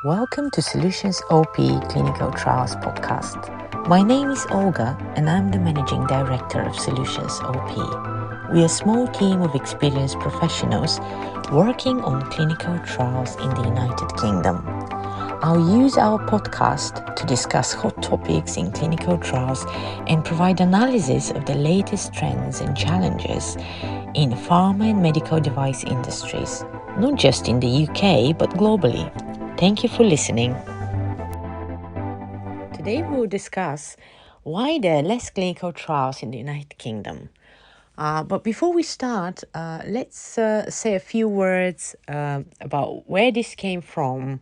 Welcome to Solutions OP Clinical Trials Podcast. My name is Olga and I'm the Managing Director of Solutions OP. We are a small team of experienced professionals working on clinical trials in the United Kingdom. I'll use our podcast to discuss hot topics in clinical trials and provide analysis of the latest trends and challenges in pharma and medical device industries, not just in the UK but globally. Thank you for listening. Today we will discuss why there are less clinical trials in the United Kingdom. But before we start, let's say a few words about where this came from.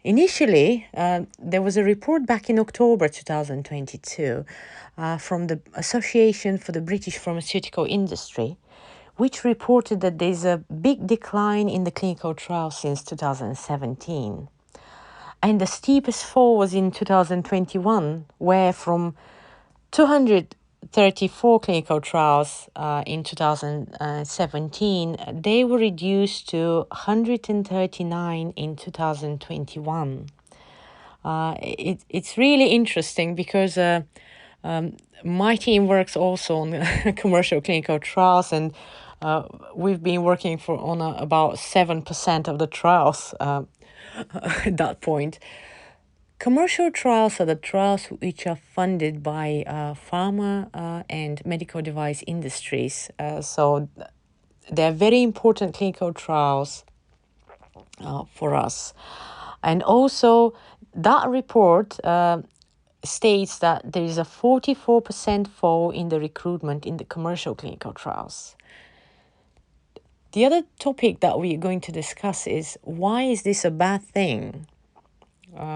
Initially, there was a report back in October 2022 from the Association for the British Pharmaceutical Industry, which reported that there's a big decline in the clinical trials since 2017. And the steepest fall was in 2021, where from 234 clinical trials in 2017, they were reduced to 139 in 2021. It's really interesting because my team works also on commercial clinical trials, and we've been working on about 7% of the trials at that point. Commercial trials are the trials which are funded by pharma and medical device industries. So they're very important clinical trials for us. And also, that report states that there is a 44% fall in the recruitment in the commercial clinical trials. The other topic that we're going to discuss is, why is this a bad thing?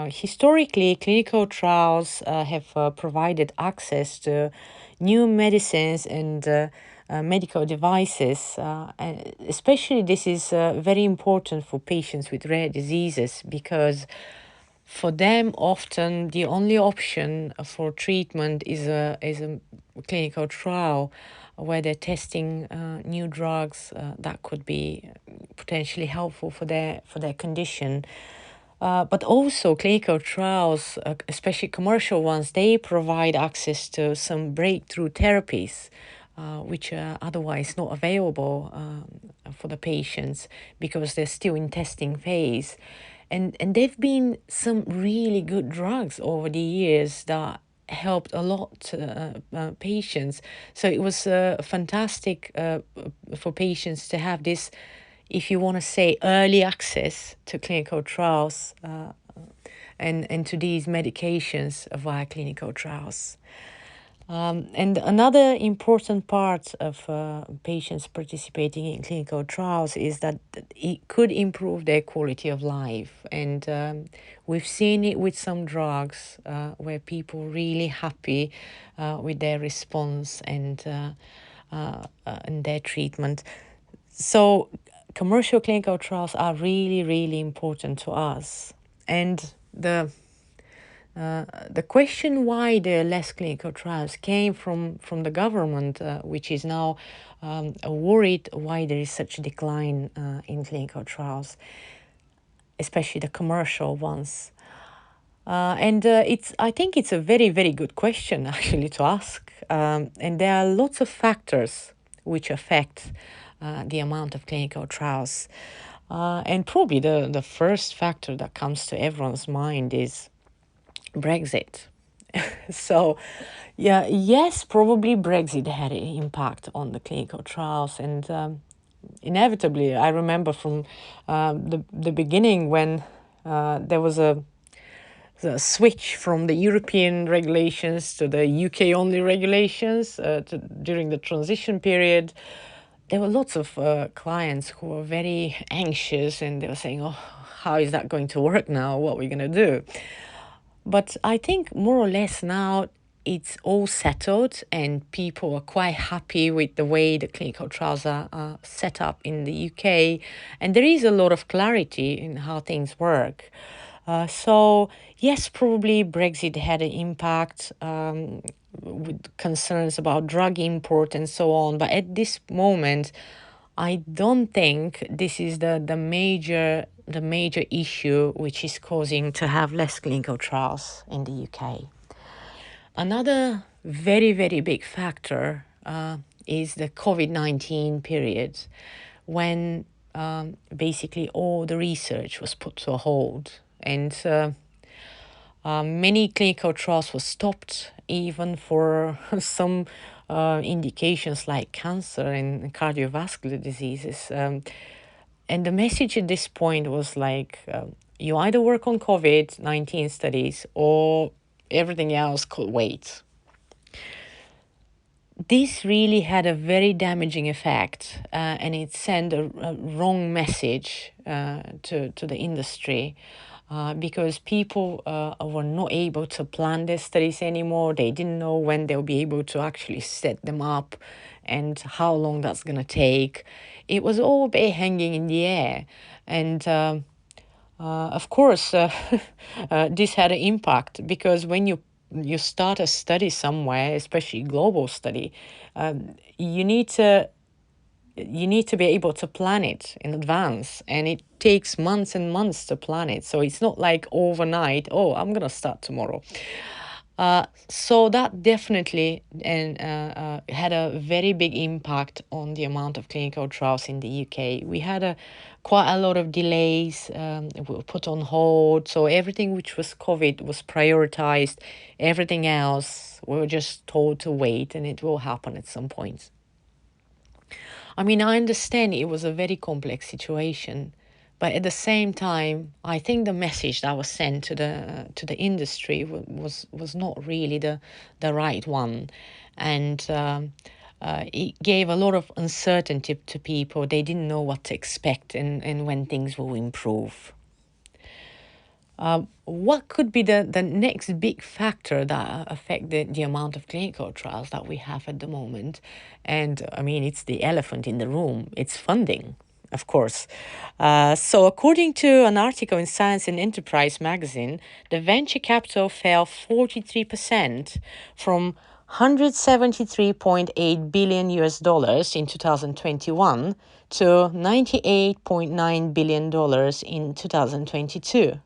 Historically, clinical trials have provided access to new medicines and medical devices. And especially this is very important for patients with rare diseases, because for them, often the only option for treatment is a clinical trial where they're testing new drugs that could be potentially helpful for their condition. But also clinical trials, especially commercial ones, they provide access to some breakthrough therapies which are otherwise not available for the patients because they're still in testing phase. And there've been some really good drugs over the years that helped a lot patients. So it was fantastic for patients to have this, if you want to say, early access to clinical trials and to these medications via clinical trials. And another important part of patients participating in clinical trials is that it could improve their quality of life. And we've seen it with some drugs where people are really happy with their response and their treatment. So commercial clinical trials are really, really important to us. And the question why there are less clinical trials came from the government, which is now worried why there is such a decline in clinical trials, especially the commercial ones. I think it's a very, very good question actually to ask. And there are lots of factors which affect the amount of clinical trials. And probably the first factor that comes to everyone's mind is Brexit. So, yes, probably Brexit had an impact on the clinical trials, and inevitably, I remember from the beginning when there was a switch from the European regulations to the UK only regulations during the transition period. There were lots of clients who were very anxious, and they were saying, "Oh, how is that going to work now? What are we going to do?" But I think more or less now it's all settled and people are quite happy with the way the clinical trials are set up in the UK. And there is a lot of clarity in how things work. So, yes, probably Brexit had an impact with concerns about drug import and so on. But at this moment, I don't think this is the major the major issue which is causing to have less clinical trials in the UK. Another very, very big factor is the COVID-19 period, when basically all the research was put to a hold, and many clinical trials were stopped, even for some indications like cancer and cardiovascular diseases. And the message at this point was like, you either work on COVID-19 studies or everything else could wait. This really had a very damaging effect, and it sent a wrong message to the industry, because people were not able to plan their studies anymore. They didn't know when they'll be able to actually set them up and how long that's going to take. It was all a bit hanging in the air. And of course, this had an impact, because when you start a study somewhere, especially global study, you need to be able to plan it in advance, and it takes months and months to plan it. So it's not like overnight, oh, I'm gonna start tomorrow. So that definitely had a very big impact on the amount of clinical trials in the UK. We had quite a lot of delays, were put on hold. So everything which was COVID was prioritized. Everything else, we were just told to wait, and it will happen at some point. I mean, I understand it was a very complex situation, but at the same time, I think the message that was sent to the industry was not really the right one, and it gave a lot of uncertainty to people. They didn't know what to expect and when things will improve. What could be the next big factor that affect the amount of clinical trials that we have at the moment? And I mean, it's the elephant in the room. It's funding, of course. So according to an article in Science and Enterprise magazine, the venture capital fell 43% from 173.8 billion US dollars in 2021 to 98.9 billion dollars in 2022.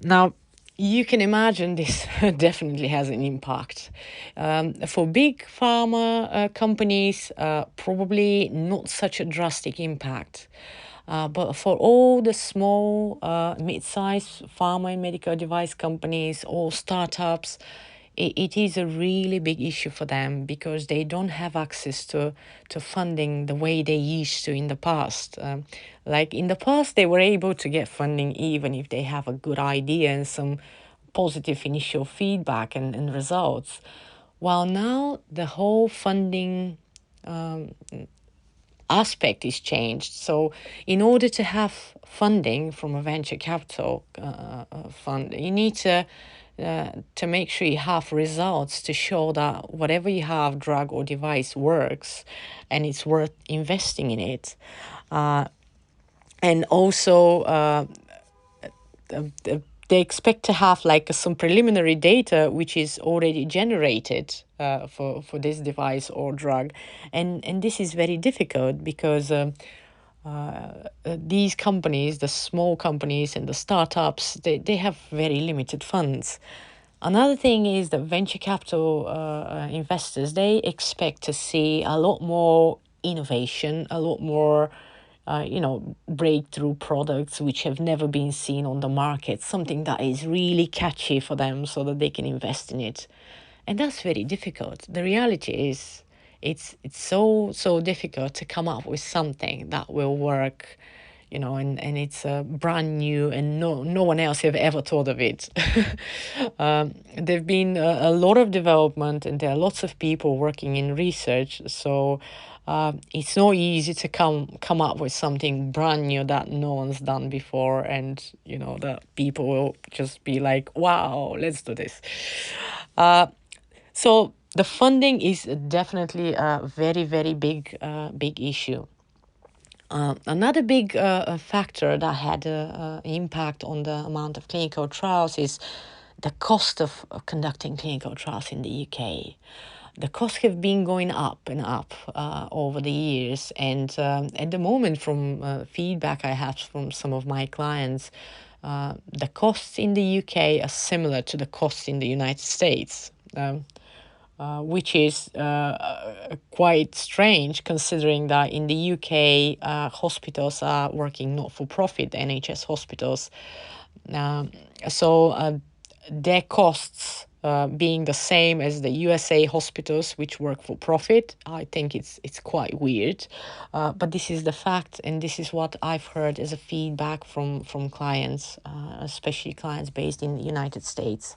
Now, you can imagine this definitely has an impact. For big pharma companies, probably not such a drastic impact. But for all the small, mid-sized pharma and medical device companies or startups, it is a really big issue for them, because they don't have access to funding the way they used to in the past. Like in the past, they were able to get funding even if they have a good idea and some positive initial feedback and results. While now the whole funding aspect is changed. So in order to have funding from a venture capital fund, you need to make sure you have results to show that whatever you have, drug or device, works and it's worth investing in it. And also they expect to have like some preliminary data which is already generated for this device or drug, and this is very difficult, because these companies, the small companies and the startups, they have very limited funds. Another thing is that venture capital investors, they expect to see a lot more innovation, a lot more breakthrough products which have never been seen on the market, something that is really catchy for them so that they can invest in it. And that's very difficult. The reality is it's so difficult to come up with something that will work, and it's brand new and no one else have ever thought of it. There've been a lot of development, and there are lots of people working in research, so it's not easy to come up with something brand new that no one's done before, and that people will just be like, wow, let's do this. So the funding is definitely a very, very big issue. Another big factor that had an impact on the amount of clinical trials is the cost of conducting clinical trials in the UK. the costs have been going up and up over the years. And at the moment, from feedback I have from some of my clients, the costs in the UK are similar to the costs in the United States, which is quite strange considering that in the UK, hospitals are working not-for-profit, NHS hospitals. So their costs being the same as the USA hospitals, which work for profit, I think it's quite weird. But this is the fact, and this is what I've heard as a feedback from clients, especially clients based in the United States.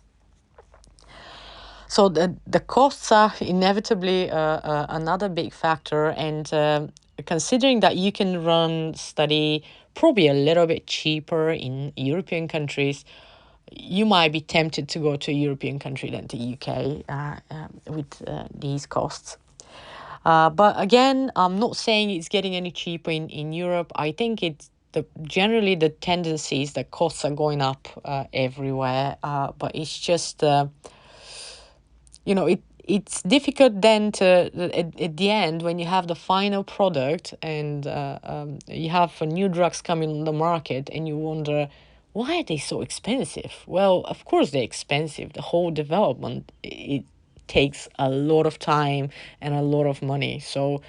So the costs are inevitably another big factor, and considering that you can run study probably a little bit cheaper in European countries, you might be tempted to go to a European country than to UK with these costs. But again, I'm not saying it's getting any cheaper in Europe. I think it's generally the tendency is that costs are going up everywhere, but it's just it's difficult then to at the end when you have the final product and you have new drugs coming on the market and you wonder, why are they so expensive? Well, of course they're expensive. The whole development, it takes a lot of time and a lot of money. So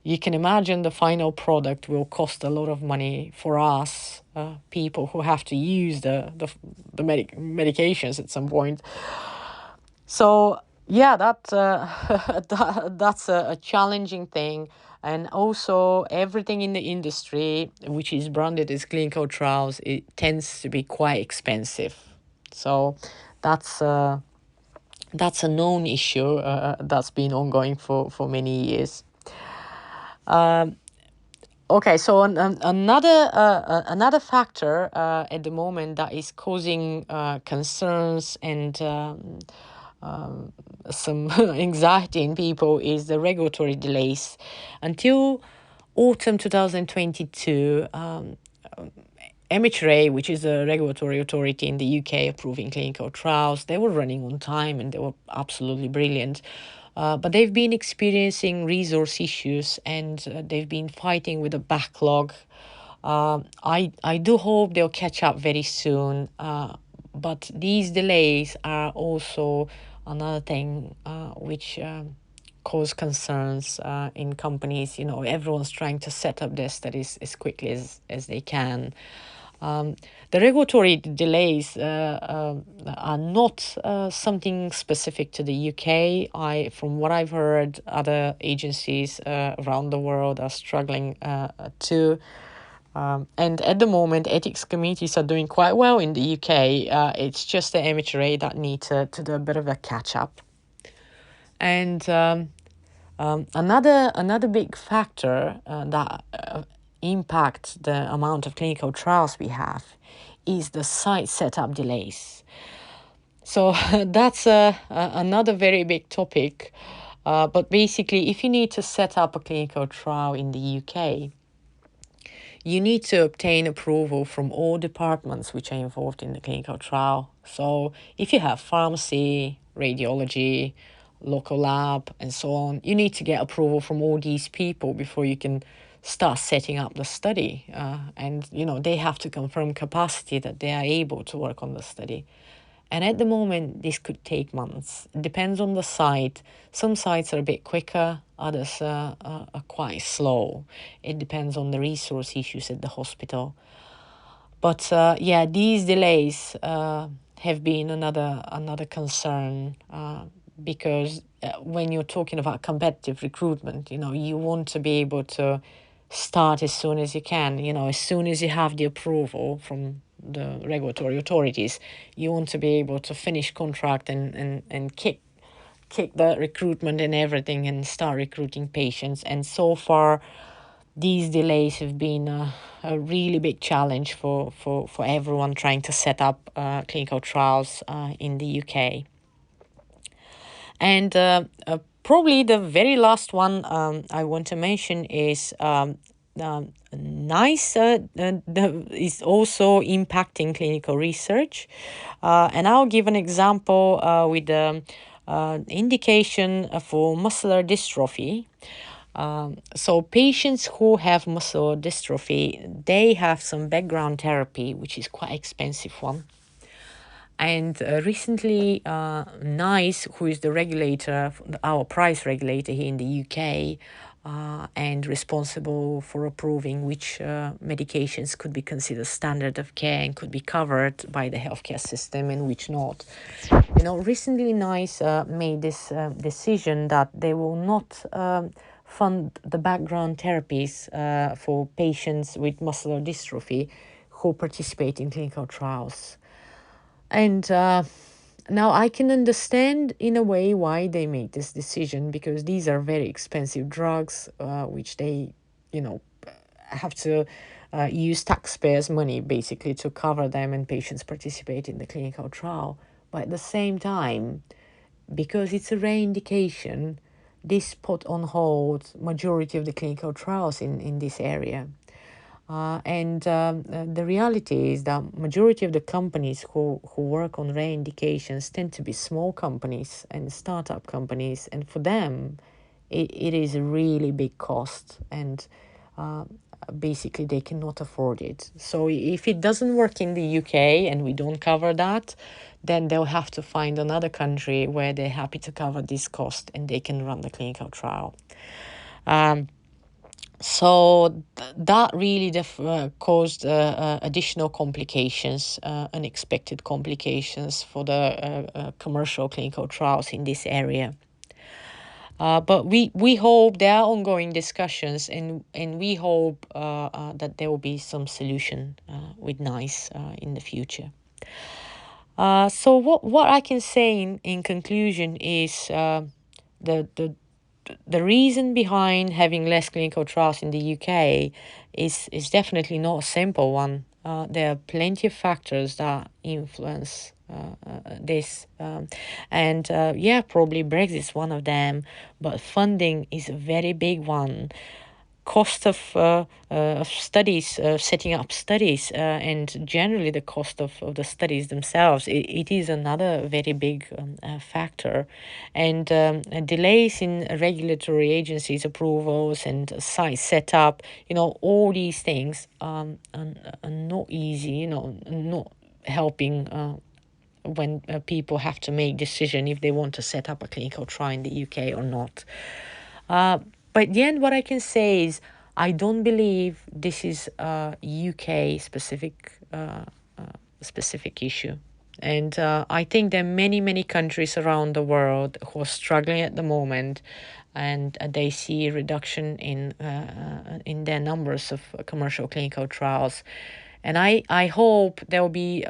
you can imagine the final product will cost a lot of money for us, people who have to use the medications at some point. So yeah, that's a challenging thing. And also everything in the industry, which is branded as clinical trials, it tends to be quite expensive. So that's a known issue that's been ongoing for many years. Okay, so another factor at the moment that is causing concerns and some anxiety in people is the regulatory delays. Until autumn 2022, MHRA, which is a regulatory authority in the UK approving clinical trials, they were running on time and they were absolutely brilliant. But they've been experiencing resource issues and they've been fighting with a backlog. I do hope they'll catch up very soon. But these delays are also another thing which cause concerns in companies. Everyone's trying to set up their studies as quickly as they can. The regulatory delays are not something specific to the UK. From what I've heard, other agencies around the world are struggling too. And at the moment, ethics committees are doing quite well in the UK. It's just the MHRA that need to do a bit of a catch up. And another big factor that impacts the amount of clinical trials we have is the site setup delays. So that's another very big topic. But basically, if you need to set up a clinical trial in the UK, you need to obtain approval from all departments which are involved in the clinical trial. So if you have pharmacy, radiology, local lab, and so on, you need to get approval from all these people before you can start setting up the study. And they have to confirm capacity that they are able to work on the study. And at the moment, this could take months. It depends on the site. Some sites are a bit quicker, others are quite slow. It depends on the resource issues at the hospital. But these delays have been another concern because when you're talking about competitive recruitment, you want to be able to start as soon as you can. As soon as you have the approval from the regulatory authorities, you want to be able to finish contract and kick the recruitment and everything and start recruiting patients. And so far, these delays have been a really big challenge for everyone trying to set up clinical trials in the UK. And probably the very last one I want to mention is NICE is also impacting clinical research. And I'll give an example with the indication for muscular dystrophy. So patients who have muscular dystrophy, they have some background therapy, which is quite expensive one. And recently, NICE, who is the regulator, our price regulator here in the UK, and responsible for approving which medications could be considered standard of care and could be covered by the healthcare system and which not. Recently NICE made this decision that they will not fund the background therapies for patients with muscular dystrophy who participate in clinical trials. And now I can understand in a way why they made this decision, because these are very expensive drugs, which they, have to use taxpayers' money basically to cover them, and patients participate in the clinical trial. But at the same time, because it's a rare indication, this put on hold majority of the clinical trials in this area. And the reality is that majority of the companies who work on rare indications tend to be small companies and startup companies, and for them it is a really big cost, and basically they cannot afford it. So if it doesn't work in the UK and we don't cover that, then they'll have to find another country where they're happy to cover this cost and they can run the clinical trial. So that really caused additional complications, unexpected complications for the commercial clinical trials in this area. But we hope there are ongoing discussions, and we hope that there will be some solution with NICE in the future. So what I can say in conclusion is the the reason behind having less clinical trials in the UK is definitely not a simple one. There are plenty of factors that influence this, and probably Brexit is one of them, but funding is a very big one. Cost of studies, setting up studies, and generally the cost of the studies themselves, it is another very big factor. And delays in regulatory agencies approvals and site setup, all these things are not easy, not helping when people have to make decision if they want to set up a clinical trial in the UK or not. But in the end, what I can say is I don't believe this is a UK specific issue. And I think there are many countries around the world who are struggling at the moment, and they see a reduction in their numbers of commercial clinical trials. And I hope there will be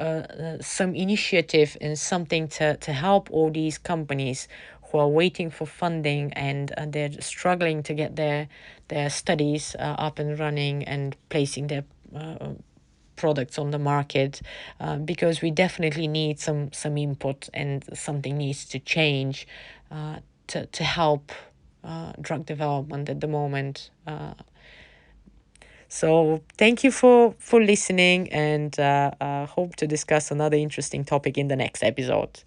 some initiative and something to help all these companies who are waiting for funding, and they're struggling to get their studies up and running and placing their products on the market, because we definitely need some input, and something needs to change to help drug development at the moment. So thank you for listening, and hope to discuss another interesting topic in the next episode.